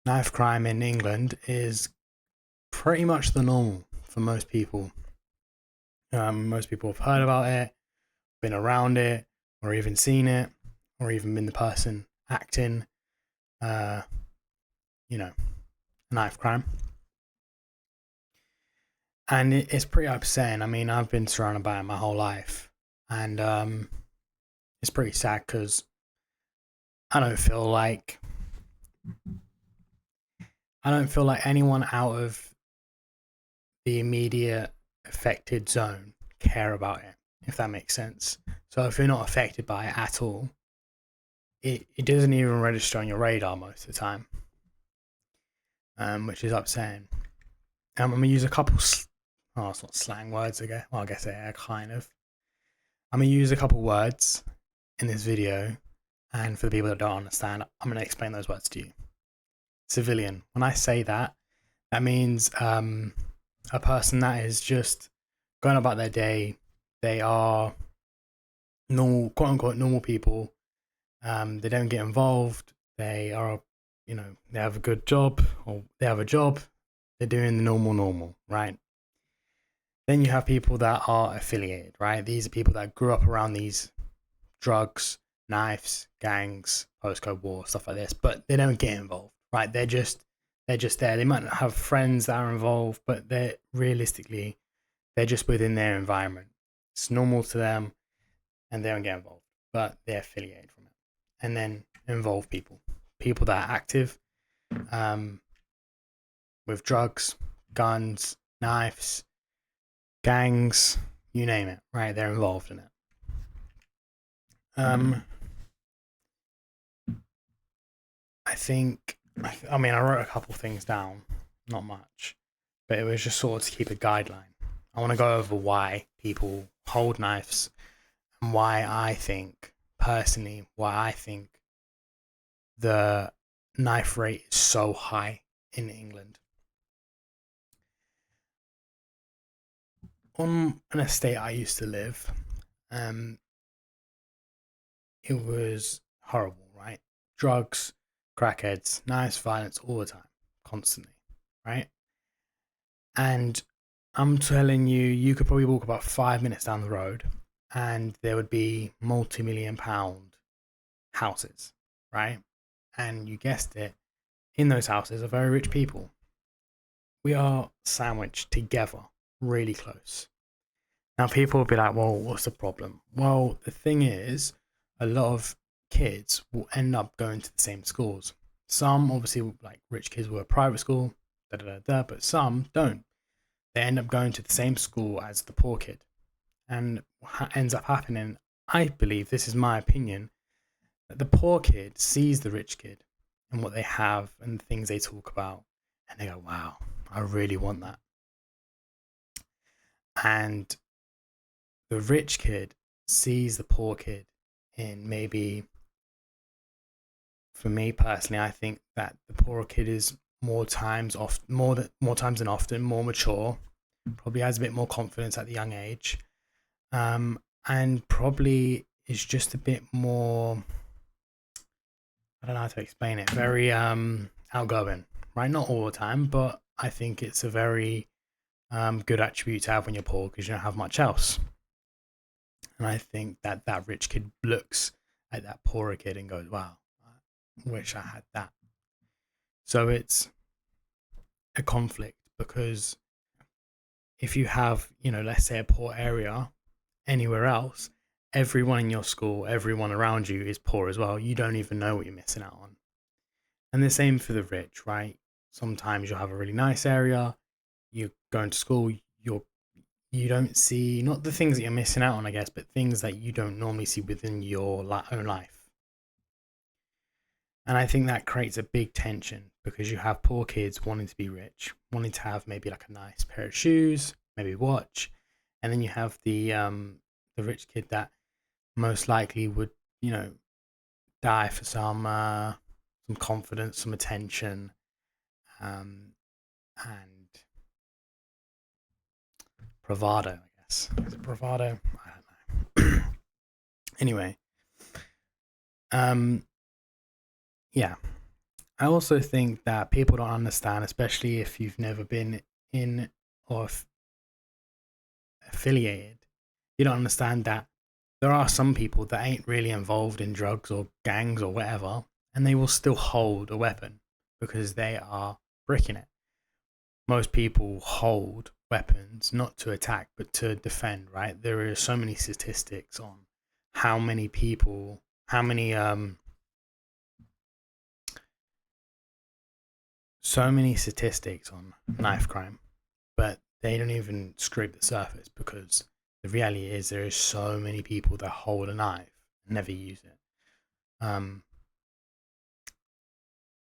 knife crime in England is pretty much the normal for most people. Most people have heard about it, been around it, or even seen it, or even been the person acting, uh, a knife crime. And it's pretty upsetting. I mean, I've been surrounded by it my whole life, and it's pretty sad because I don't feel like I don't feel like anyone out of the immediate affected zone care about it, if that makes sense. So if you're not affected by it at all, it doesn't even register on your radar most of the time, which is upsetting. I'm gonna use a couple. Oh, it's not slang words again. Well, I guess they are kind of. I'm gonna use a couple words in this video, and for the people that don't understand, I'm gonna explain those words to you. Civilian. When I say that, that means a person that is just going about their day. They are normal, quote unquote, normal people. They don't get involved. They are, they have a good job, or they have a job. They're doing the normal, right? Then you have people that are affiliated, right? These are people that grew up around these drugs, knives, gangs, postcode war, stuff like this, but they don't get involved, right? They're just there. They might not have friends that are involved, but they're just within their environment. It's normal to them, and they don't get involved, but they're affiliated from it. And then involved people that are active, um, with drugs, guns, knives, gangs, you name it, right? They're involved in it. Um, I think, I mean, I wrote a couple things down, not much, but it was just sort of to keep a guideline. I want to go over why people hold knives and why I think the knife rate is so high in England. On an estate I used to live, um, it was horrible, right? Drugs, crackheads, knives, violence all the time, constantly, right? And I'm telling you, you could probably walk about 5 minutes down the road and there would be multi-million pound houses, right? And you guessed it, in those houses are very rich people. We are sandwiched together, really close. Now, people will be like, well, what's the problem? Well, the thing is, a lot of kids will end up going to the same schools. Some, obviously, like rich kids, will go to private school, but some don't. They end up going to the same school as the poor kid. And what ends up happening, I believe, this is my opinion, that the poor kid sees the rich kid and what they have and the things they talk about, and they go, wow, I really want that. And the rich kid sees the poor kid in maybe, for me personally, I think that the poorer kid is more times than often more mature, probably has a bit more confidence at the young age, and probably is just a bit more, I don't know how to explain it, very outgoing, right? Not all the time, but I think it's a very good attribute to have when you're poor because you don't have much else. And I think that that rich kid looks at that poorer kid and goes, wow, I wish I had that. So it's a conflict because if you have, let's say a poor area anywhere else, everyone in your school, everyone around you is poor as well. You don't even know what you're missing out on. And the same for the rich, right? Sometimes you'll have a really nice area, you're going to school, you don't see not the things that you're missing out on, I guess, but things that you don't normally see within your own life. And I think that creates a big tension because you have poor kids wanting to be rich, wanting to have maybe like a nice pair of shoes, maybe a watch, and then you have the rich kid that most likely would, you know, die for some confidence, some attention, um, and bravado. I guess is it bravado? I don't know. Anyway, um, yeah, I also think that people don't understand, especially if you've never been in or affiliated, you don't understand that there are some people that ain't really involved in drugs or gangs or whatever, and they will still hold a weapon because they are bricking it. Most people hold weapons not to attack but to defend, right? There are so many statistics on how many people, how many so many statistics on knife crime, but they don't even scrape the surface because the reality is there is so many people that hold a knife and never use it. Um,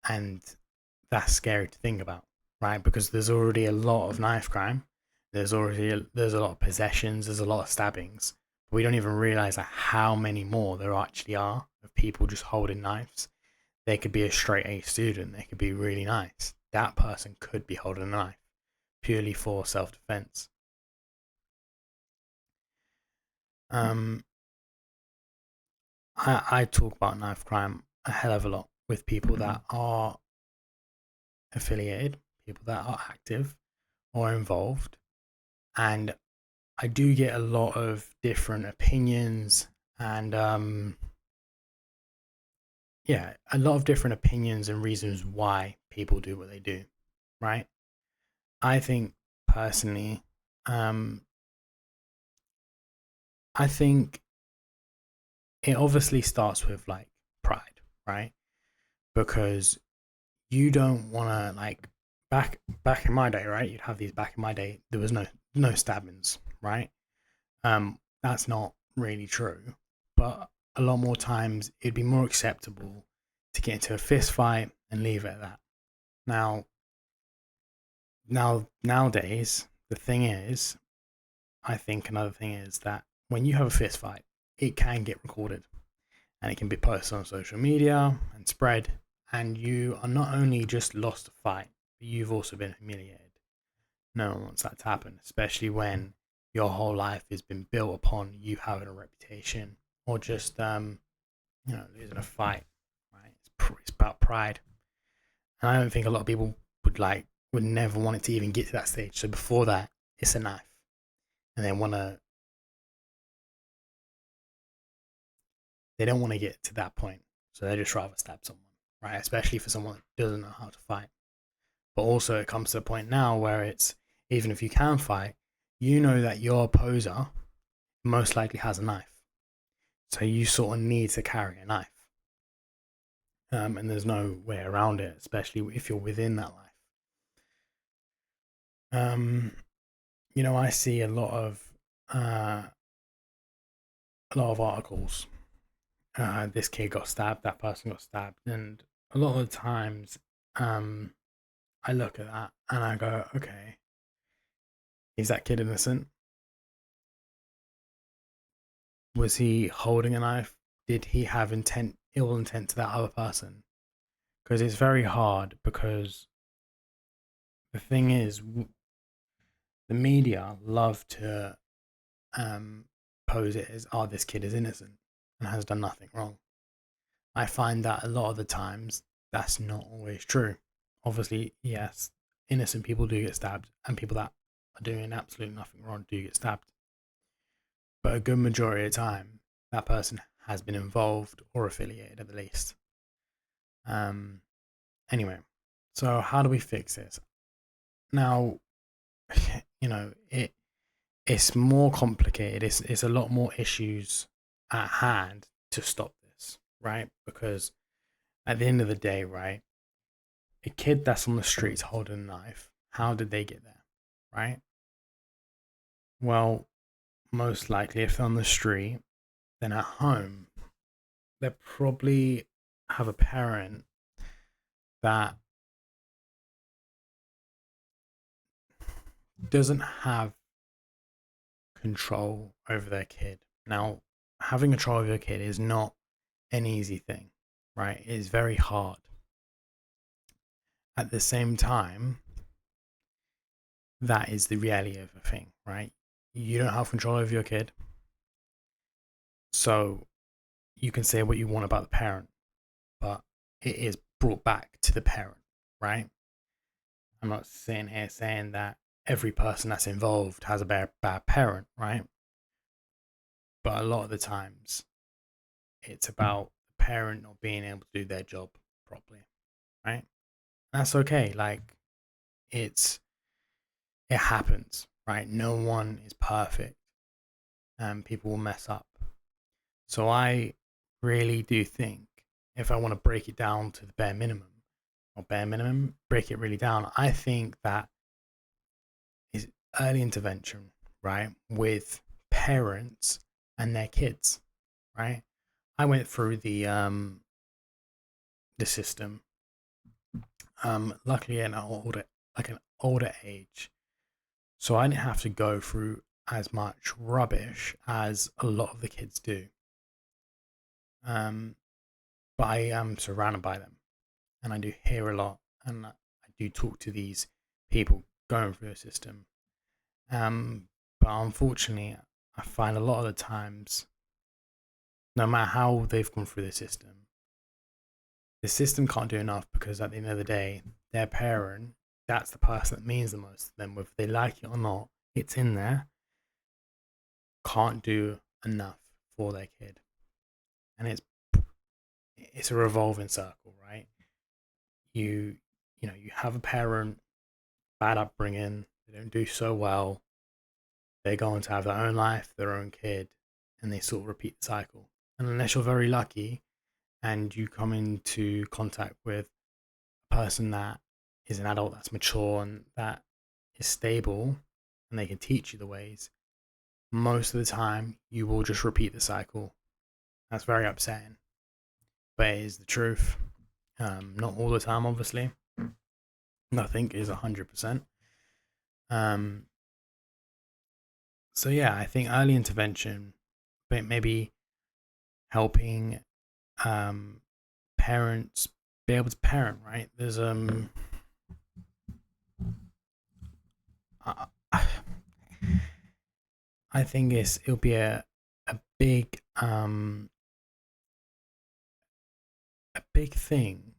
and that's scary to think about, right? Because there's already a lot of knife crime. There's a lot of possessions. There's a lot of stabbings. But we don't even realize like how many more there actually are of people just holding knives. They could be a straight A student. They could be really nice. That person could be holding a knife purely for self-defense. Um, I talk about knife crime a hell of a lot with people that are affiliated, people that are active or involved, and I do get a lot of different opinions and yeah, a lot of different opinions and reasons why people do what they do, right? I think personally, um, I think it obviously starts with like pride, right? Because you don't want to like back in my day, right? You'd have these back in my day. There was no stabbings, right? That's not really true, but a lot more times it'd be more acceptable to get into a fist fight and leave it at that. Now, nowadays, the thing is, I think another thing is that when you have a fist fight, it can get recorded and it can be posted on social media and spread. And you are not only just lost a fight, but you've also been humiliated. No one wants that to happen, especially when your whole life has been built upon you having a reputation or just losing a fight. Right? It's about pride, and I don't think a lot of people would never want it to even get to that stage. So before that, it's a knife, and they don't want to get to that point, so they just rather stab someone, right? Especially for someone that doesn't know how to fight. But also, it comes to a point now where it's even if you can fight, you know that your opposer most likely has a knife. So you sort of need to carry a knife. And there's no way around it, especially if you're within that life. I see uh, a lot of articles. This kid got stabbed, that person got stabbed, and a lot of the times, I look at that and I go, okay, is that kid innocent? Was he holding a knife? Did he have ill intent to that other person? Because it's very hard. Because the thing is, the media love to pose it as, oh, this kid is innocent and has done nothing wrong. I find that a lot of the times that's not always true. Obviously, yes, innocent people do get stabbed, and people that are doing absolutely nothing wrong do get stabbed. But a good majority of the time, that person has been involved or affiliated at the least. Um, anyway, so how do we fix this? Now, it's more complicated. It's a lot more issues at hand to stop this, right? Because at the end of the day, right, a kid that's on the streets holding a knife, how did they get there, right? Well, most likely, if they're on the street, then at home, they probably have a parent that doesn't have control over their kid. Now, having control over your kid is not an easy thing, right? It is very hard. At the same time, that is the reality of the thing, right? You don't have control over your kid. So you can say what you want about the parent, but it is brought back to the parent, right? I'm not sitting here saying that every person that's involved has a bad parent, right? But a lot of the times it's about the parent not being able to do their job properly, right? That's okay. Like, it happens, right? No one is perfect and people will mess up. So I really do think, if I want to break it down to the bare minimum, break it really down, I think that is early intervention, right? With parents and their kids, right? I went through the system, luckily at an older age, so I didn't have to go through as much rubbish as a lot of the kids do. Um, but I am surrounded by them, and I do hear a lot, and I do talk to these people going through the system. But unfortunately, I find a lot of the times, no matter how they've gone through the system can't do enough, because at the end of the day, their parent, that's the person that means the most to them, whether they like it or not, it's in there, can't do enough for their kid. And it's a revolving circle, right? You you have a parent, bad upbringing, they don't do so well, they go on to have their own life, their own kid, and they sort of repeat the cycle. And unless you're very lucky and you come into contact with a person that is an adult that's mature and that is stable and they can teach you the ways, most of the time you will just repeat the cycle. That's very upsetting, but it is the truth. Not all the time, obviously. Nothing is 100%. Um, so yeah, I think early intervention, but maybe helping parents be able to parent, right? There's I, I think it'll be a big a big thing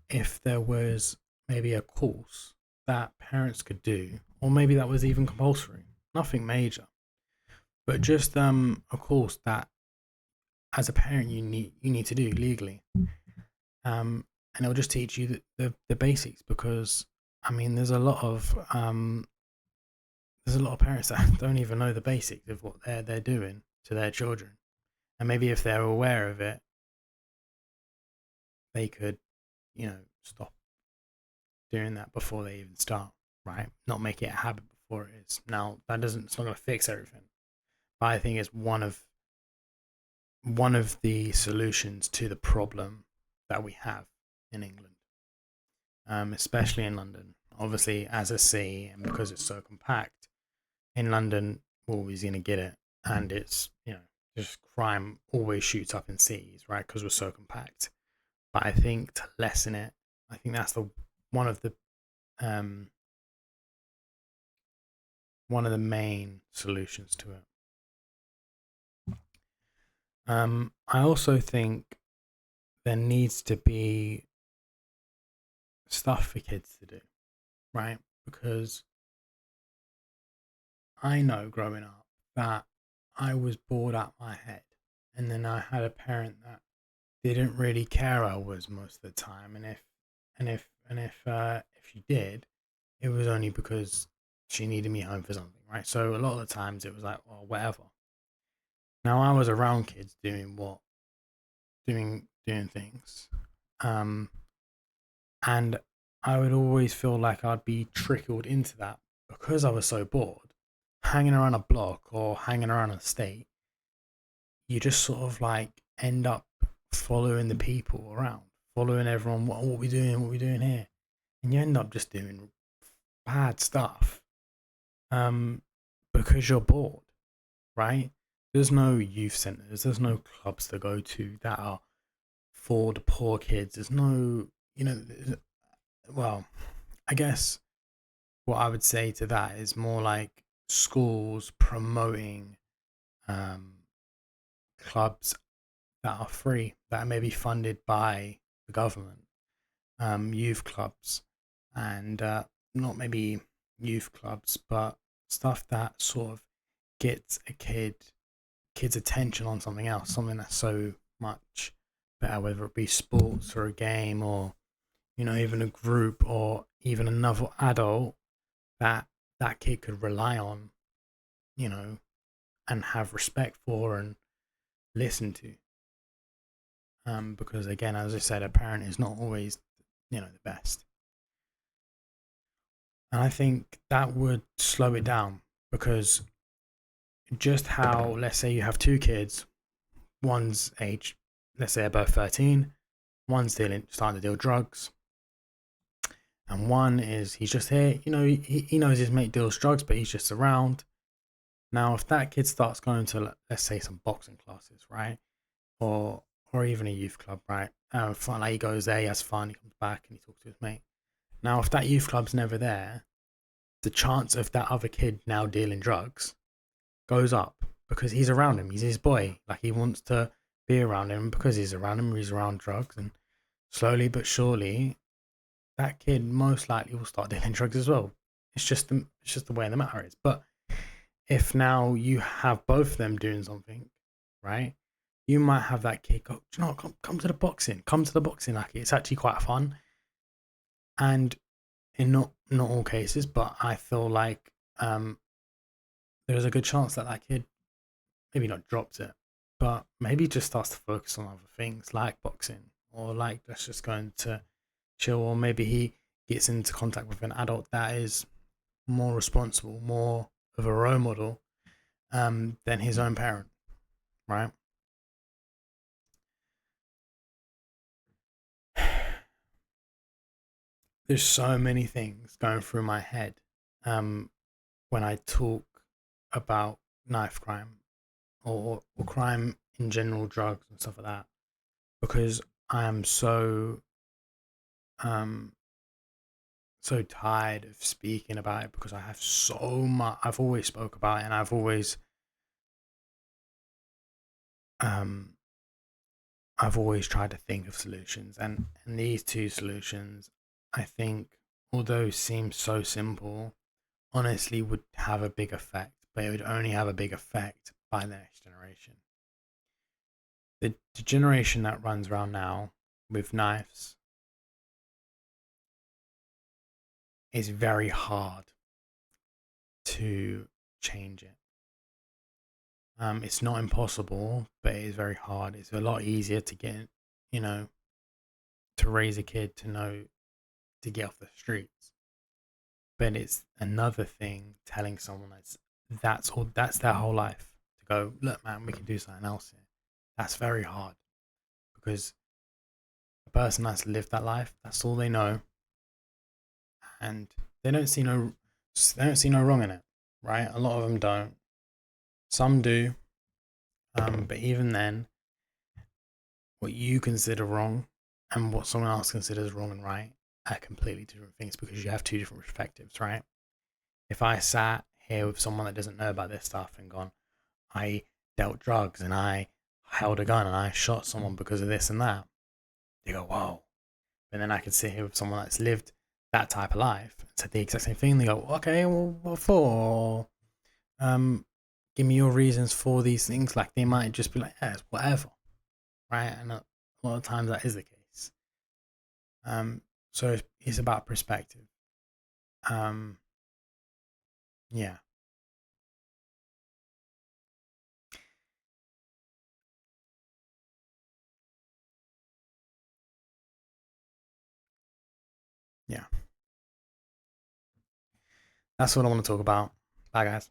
if there was maybe a course that parents could do, or maybe that was even compulsory. Nothing major, but just a course that as a parent you need to do legally. And it'll just teach you the basics, because I mean there's a lot of parents that don't even know the basics of what they're doing to their children, and maybe if they're aware of it, they could, stop doing that before they even start, right? Not make it a habit before it is. Now that doesn't it's not going to fix everything, but I think it's one of the solutions to the problem that we have in England, especially in London. Obviously, as a city, and because it's so compact in London, we're always going to get it, and it's just crime always shoots up in cities, right? Because we're so compact. But I think to lessen it, I think that's the one of the um, one of the main solutions to it. I also think there needs to be stuff for kids to do, right? Because I know growing up that I was bored out my head, and then I had a parent that didn't really care I was most of the time, and if she did, it was only because she needed me home for something, right? So a lot of the times it was like, well, whatever. Now I was around kids doing things, um, and I would always feel like I'd be trickled into that because I was so bored. Hanging around a block or hanging around a state, you just sort of like end up following the people around, following everyone. What we doing? What we doing here? And you end up just doing bad stuff, um, because you're bored, right? There's no youth centers. There's no clubs to go to that are for the poor kids. There's no, well, I guess what I would say to that is more like schools promoting um, clubs that are free, that are maybe funded by the government, youth clubs, and not maybe youth clubs, but stuff that sort of gets a kid's attention on something else, something that's so much better, whether it be sports or a game or even a group or even another adult that that kid could rely on, you know, and have respect for and listen to. Because again, as I said, a parent is not always, the best. And I think that would slow it down because just how, let's say you have two kids, one's age, let's say they're both 13, one's starting to deal drugs, and one is he's just here, he knows his mate deals drugs, but he's just around. Now, if that kid starts going to, let's say, some boxing classes, right, or even a youth club, right, fun, like he goes there, he has fun, he comes back and he talks to his mate. Now, if that youth club's never there, the chance of that other kid now dealing drugs goes up because he's around him. He's his boy. Like he wants to be around him because he's around him. He's around drugs, and slowly but surely, that kid most likely will start dealing drugs as well. It's just the way the matter is. But if now you have both of them doing something, right? You might have that kid go, come to the boxing. Come to the boxing. Like it's actually quite fun. And in not all cases, but I feel like there's a good chance that that kid maybe not drops it, but maybe just starts to focus on other things like boxing or like that's just going to chill, or maybe he gets into contact with an adult that is more responsible, more of a role model than his own parent, right? There's so many things going through my head um, when I talk about knife crime or crime in general, drugs and stuff like that, because I am um so tired of speaking about it because I have so much. I've always spoke about it, and um I've always tried to think of solutions, and these two solutions, I think, although seem so simple, honestly would have a big effect, but it would only have a big effect by the next generation. The generation that runs around now with knives is very hard to change it. It's not impossible, but it is very hard. It's a lot easier to get, you know, to raise a kid to know to get off the streets. But it's another thing telling someone that's their whole life to go, look, man, we can do something else here. That's very hard because a person that's lived that life, that's all they know, and they don't see no they don't see no wrong in it, right? A lot of them don't. Some do, but even then, what you consider wrong and what someone else considers wrong and right are completely different things because you have two different perspectives, right? If I sat here with someone that doesn't know about this stuff and gone, I dealt drugs and I held a gun and I shot someone because of this and that, they go, whoa. And then I could sit here with someone that's lived that type of life and said the exact same thing. They go, okay, well, what for? Give me your reasons for these things. Like they might just be like, yeah, it's whatever, right? And a lot of times that is the case. So it's about perspective. Um, yeah, yeah. That's what I want to talk about. Bye, guys.